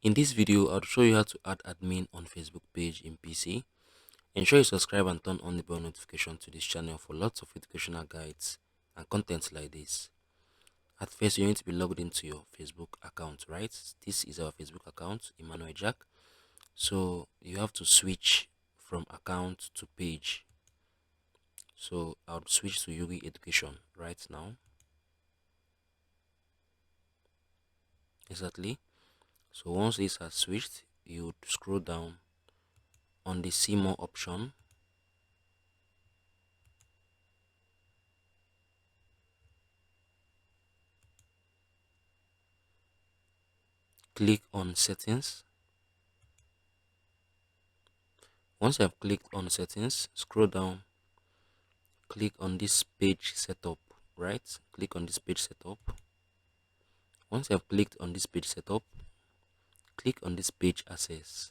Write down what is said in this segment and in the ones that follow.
In this video, I'll show you how to add admin on Facebook page in PC. Ensure you subscribe and turn on the bell notification to this channel for lots of educational guides and content like this. At first, you need to be logged into your Facebook account, right? This is our Facebook account, Emmanuel Jack. So you have to switch from account to page. So I'll switch to Yugi Education right now. Exactly. So once this has switched, you would scroll down on the see more option. Click on settings. Once you have clicked on settings, scroll down, click on this page setup, right? Click on this page setup. Once you have clicked on this page setup, click on this page access.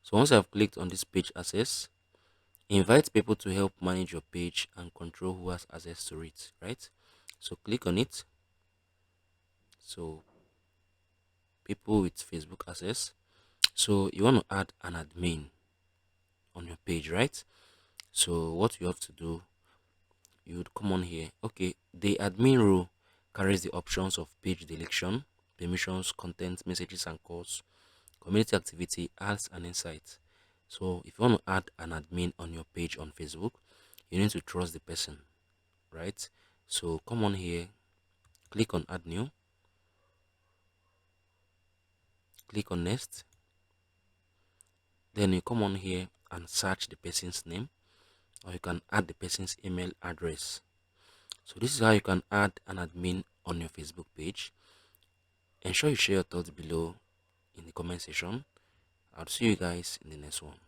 So once you have clicked on this page access, invite people to help manage your page and control who has access to it, right? So click on it. So people with Facebook access. So you want to add an admin on your page, right? So what you have to do, you would come on here. Okay, the admin role carries the options of page deletion, permissions, content, messages and calls, community activity, ads and insights. So if you want to add an admin on your page on Facebook, you need to trust the person, right? So come on here, click on add new, click on next, then you come on here and search the person's name, or you can add the person's email address. So this is how you can add an admin on your Facebook page. Ensure you share your thoughts below in the comment section. I'll see you guys in the next one.